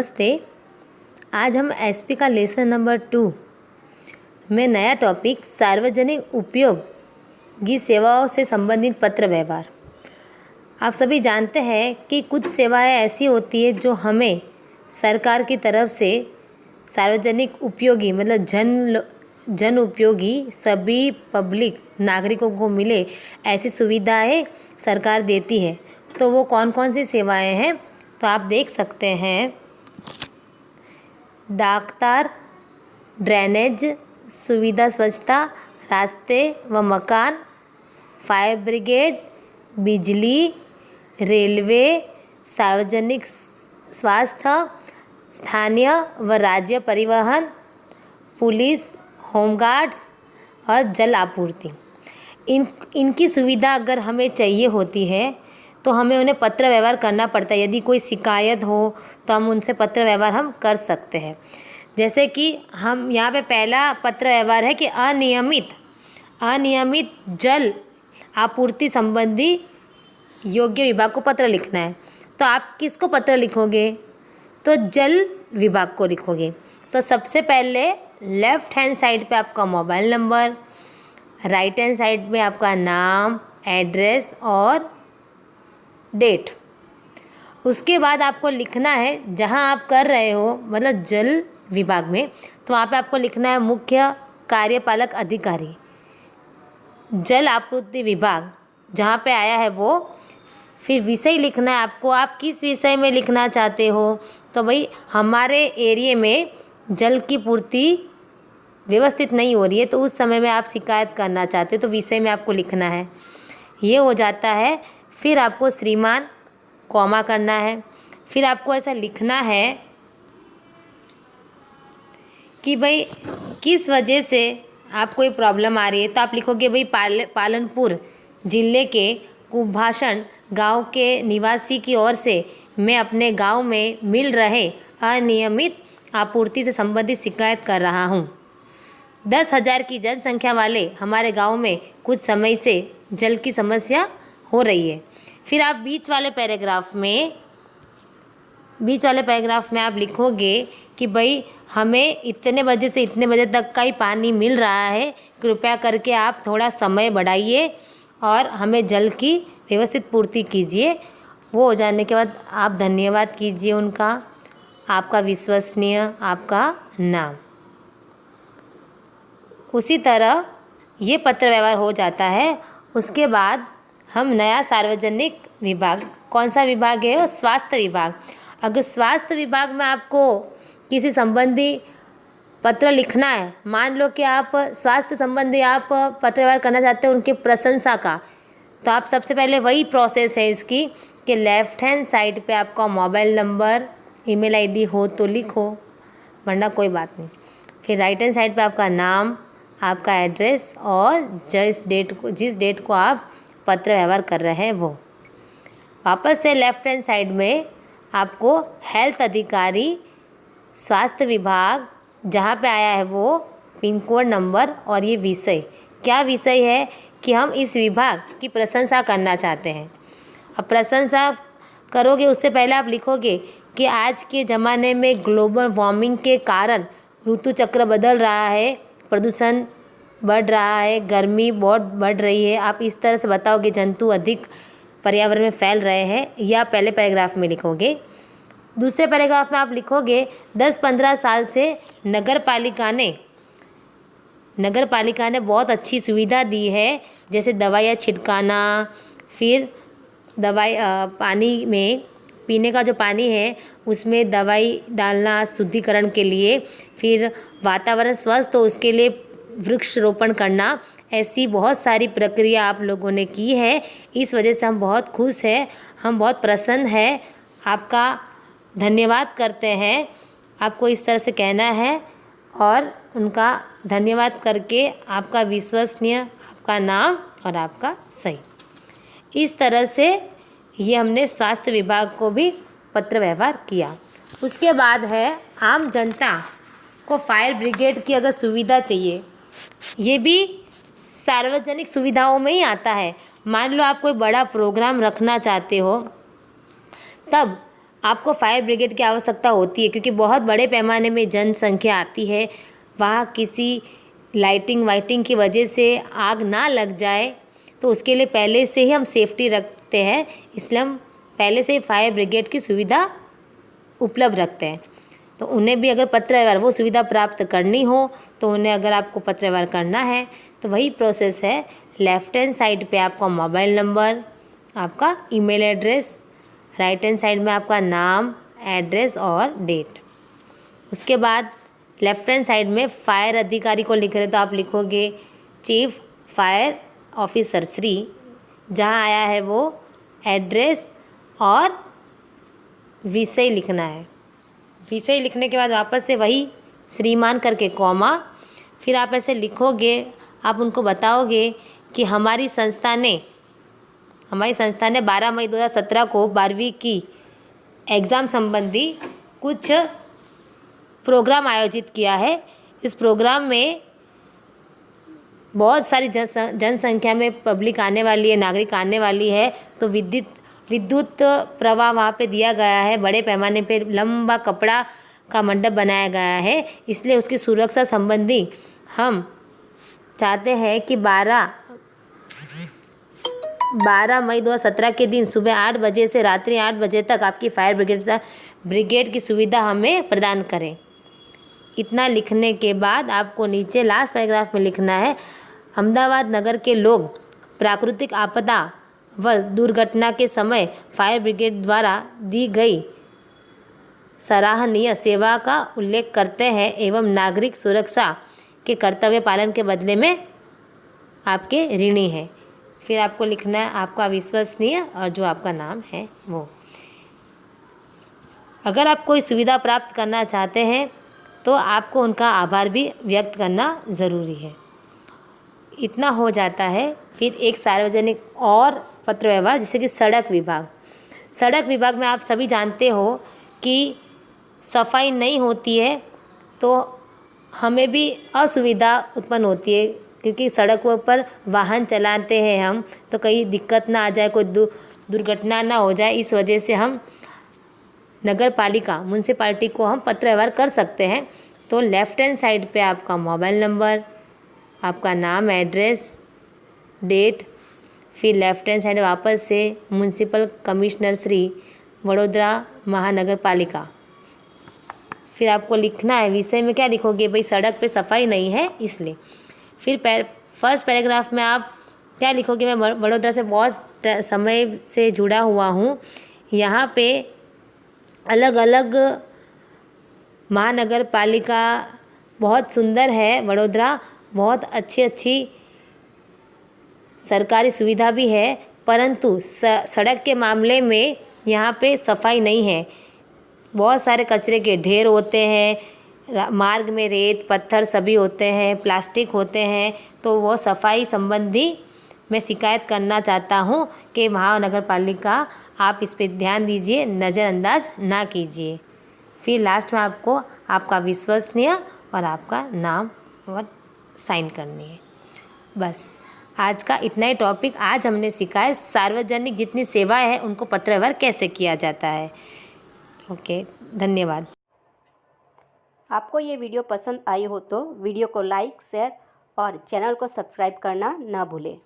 नमस्ते। आज हम एसपी का लेसन नंबर 2 में नया टॉपिक सार्वजनिक उपयोगी सेवाओं से संबंधित पत्र व्यवहार। आप सभी जानते हैं कि कुछ सेवाएं ऐसी होती है जो हमें सरकार की तरफ से सार्वजनिक उपयोगी मतलब जन उपयोगी सभी पब्लिक नागरिकों को मिले ऐसी सुविधाएं सरकार देती है। तो वो कौन कौन सी सेवाएं हैं तो आप देख सकते हैं। डाकतार, ड्रेनेज सुविधा, स्वच्छता, रास्ते व मकान, फायर ब्रिगेड, बिजली, रेलवे, सार्वजनिक स्वास्थ्य, स्थानीय व राज्य परिवहन, पुलिस, होमगार्ड्स और जल आपूर्ति। इनकी सुविधा अगर हमें चाहिए होती है तो हमें उन्हें पत्र व्यवहार करना पड़ता है। यदि कोई शिकायत हो तो हम उनसे पत्र व्यवहार हम कर सकते हैं। जैसे कि हम यहाँ पे पहला पत्र व्यवहार है कि अनियमित जल आपूर्ति संबंधी योग्य विभाग को पत्र लिखना है। तो आप किसको पत्र लिखोगे? तो जल विभाग को लिखोगे। तो सबसे पहले लेफ़्ट हैंड साइड पे आपका mobile number, right hand side में आपका नाम, एड्रेस और डेट। उसके बाद आपको लिखना है जहां आप कर रहे हो मतलब जल विभाग में, तो वहाँ पे आपको लिखना है मुख्य कार्यपालक अधिकारी जल आपूर्ति विभाग जहाँ पे आया है वो। फिर विषय लिखना है आपको, आप किस विषय में लिखना चाहते हो। तो भाई हमारे एरिया में जल की पूर्ति व्यवस्थित नहीं हो रही है, तो उस समय में आप शिकायत करना चाहते हो तो विषय में आपको लिखना है। ये हो जाता है। फिर आपको श्रीमान कॉमा करना है। फिर आपको ऐसा लिखना है कि भाई किस वजह से आपको कोई प्रॉब्लम आ रही है। तो आप लिखोगे भाई पालनपुर जिले के कुभाषण गांव के निवासी की ओर से मैं अपने गांव में मिल रहे अनियमित आपूर्ति से संबंधित शिकायत कर रहा हूं। 10,000 की जनसंख्या वाले हमारे गांव में कुछ समय से जल की समस्या हो रही है। फिर आप बीच वाले पैराग्राफ में आप लिखोगे कि भाई हमें इतने बजे से इतने बजे तक का ही पानी मिल रहा है, कृपया करके आप थोड़ा समय बढ़ाइए और हमें जल की व्यवस्थित पूर्ति कीजिए। वो हो जाने के बाद आप धन्यवाद कीजिए उनका, आपका विश्वसनीय, आपका नाम। उसी तरह ये पत्र व्यवहार हो जाता है। उसके बाद हम नया सार्वजनिक विभाग, कौन सा विभाग है? स्वास्थ्य विभाग। अगर स्वास्थ्य विभाग में आपको किसी संबंधी पत्र लिखना है, मान लो कि आप स्वास्थ्य संबंधी आप पत्र व्यवहार करना चाहते हैं उनकी प्रशंसा का, तो आप सबसे पहले वही प्रोसेस है इसकी कि लेफ़्ट हैंड साइड पे आपका मोबाइल नंबर, ईमेल आईडी हो तो लिखो, वरना कोई बात नहीं। फिर राइट हैंड साइड पे आपका नाम, आपका एड्रेस और जिस डेट को आप पत्र व्यवहार कर रहे हैं वो। वापस से लेफ़्ट हैंड साइड में आपको हेल्थ अधिकारी स्वास्थ्य विभाग जहाँ पे आया है वो, पिन कोड नंबर और ये विषय। क्या विषय है कि हम इस विभाग की प्रशंसा करना चाहते हैं। अब प्रशंसा करोगे उससे पहले आप लिखोगे कि आज के ज़माने में ग्लोबल वार्मिंग के कारण ऋतु चक्र बदल रहा है, प्रदूषण बढ़ रहा है, गर्मी बहुत बढ़ रही है। आप इस तरह से बताओगे जंतु अधिक पर्यावरण में फैल रहे हैं, या पहले पैराग्राफ में लिखोगे। दूसरे पैराग्राफ में आप लिखोगे 10-15 साल से नगर पालिका ने बहुत अच्छी सुविधा दी है, जैसे दवाइयाँ छिड़काना, फिर दवाई पानी में पीने का जो पानी है उसमें दवाई डालना शुद्धिकरण के लिए, फिर वातावरण स्वस्थ हो उसके लिए वृक्ष रोपण करना। ऐसी बहुत सारी प्रक्रिया आप लोगों ने की है। इस वजह से हम बहुत खुश हैं, हम बहुत प्रसन्न हैं, आपका धन्यवाद करते हैं। आपको इस तरह से कहना है और उनका धन्यवाद करके आपका विश्वसनीय, आपका नाम और आपका सही। इस तरह से ये हमने स्वास्थ्य विभाग को भी पत्र व्यवहार किया। उसके बाद है आम जनता को फायर ब्रिगेड की अगर सुविधा चाहिए, ये भी सार्वजनिक सुविधाओं में ही आता है। मान लो आप कोई बड़ा प्रोग्राम रखना चाहते हो, तब आपको फायर ब्रिगेड की आवश्यकता होती है, क्योंकि बहुत बड़े पैमाने में जनसंख्या आती है, वहाँ किसी लाइटिंग वाइटिंग की वजह से आग ना लग जाए, तो उसके लिए पहले से ही हम सेफ्टी रखते हैं, इसलिए हम पहले से ही फायर ब्रिगेड की सुविधा उपलब्ध रखते हैं। तो उन्हें भी अगर पत्र व्यवहार वो सुविधा प्राप्त करनी हो, तो उन्हें अगर आपको पत्र व्यवहार करना है तो वही प्रोसेस है। लेफ्ट हैंड साइड पे आपका मोबाइल नंबर, आपका email address, right hand side में आपका नाम, एड्रेस और डेट। उसके बाद लेफ्ट हैंड साइड में फायर अधिकारी को लिख रहे तो आप लिखोगे चीफ फायर ऑफिसर श्री, जहाँ आया है वो एड्रेस और विषय लिखना है। विषय लिखने के बाद वापस से वही श्रीमान करके कॉमा, फिर आप ऐसे लिखोगे, आप उनको बताओगे कि हमारी संस्था ने 12 मई 2017 को 12वीं की एग्ज़ाम संबंधी कुछ प्रोग्राम आयोजित किया है। इस प्रोग्राम में बहुत सारी जनसंख्या में पब्लिक आने वाली है, नागरिक आने वाली है, तो विद्युत प्रवाह वहाँ पे दिया गया है। बड़े पैमाने पे लंबा कपड़ा का मंडप बनाया गया है, इसलिए उसकी सुरक्षा संबंधी हम चाहते हैं कि 12 मई 2017 के दिन सुबह 8 बजे से रात्रि 8 बजे तक आपकी फायर ब्रिगेड की सुविधा हमें प्रदान करें। इतना लिखने के बाद आपको नीचे लास्ट पैराग्राफ में लिखना है, अहमदाबाद नगर के लोग प्राकृतिक आपदा व दुर्घटना के समय फायर ब्रिगेड द्वारा दी गई सराहनीय सेवा का उल्लेख करते हैं एवं नागरिक सुरक्षा के कर्तव्य पालन के बदले में आपके ऋणी हैं। फिर आपको लिखना है आपका विश्वसनीय और जो आपका नाम है वो। अगर आप कोई सुविधा प्राप्त करना चाहते हैं तो आपको उनका आभार भी व्यक्त करना ज़रूरी है। इतना हो जाता है। फिर एक सार्वजनिक और पत्र व्यवहार, जैसे कि सड़क विभाग। सड़क विभाग में आप सभी जानते हो कि सफाई नहीं होती है तो हमें भी असुविधा उत्पन्न होती है, क्योंकि सड़कों पर वाहन चलाते हैं हम, तो कहीं दिक्कत ना आ जाए, कोई दुर्घटना ना हो जाए, इस वजह से हम नगर पालिका म्यूनसिपाल्टी को हम पत्र व्यवहार कर सकते हैं। तो लेफ्ट हैंड साइड पे आपका मोबाइल नंबर, आपका नाम, एड्रेस, डेट, फिर लेफ्ट हैंड साइड वापस से म्यूनसिपल कमिश्नर श्री वडोदरा महानगर पालिका। फिर आपको लिखना है विषय में क्या लिखोगे, भाई सड़क पे सफाई नहीं है इसलिए। फिर फर्स्ट पैराग्राफ में आप क्या लिखोगे, मैं वडोदरा से बहुत समय से जुड़ा हुआ हूँ, यहाँ पे अलग अलग महानगर पालिका बहुत सुंदर है, वडोदरा बहुत अच्छी सरकारी सुविधा भी है, परंतु सड़क के मामले में यहाँ पे सफाई नहीं है। बहुत सारे कचरे के ढेर होते हैं, मार्ग में रेत पत्थर सभी होते हैं, प्लास्टिक होते हैं, तो वो सफाई संबंधी मैं शिकायत करना चाहता हूँ कि महानगर पालिका आप इस पे ध्यान दीजिए, नज़रअंदाज ना कीजिए। फिर लास्ट में आपको आपका विश्वसनीय और आपका नाम और साइन करनी है। बस आज का इतना ही टॉपिक। आज हमने सीखा है सार्वजनिक जितनी सेवाएं हैं उनको पत्र व्यवहार कैसे किया जाता है। ओके, धन्यवाद। आपको ये वीडियो पसंद आई हो तो वीडियो को लाइक, शेयर और चैनल को सब्सक्राइब करना ना भूलें।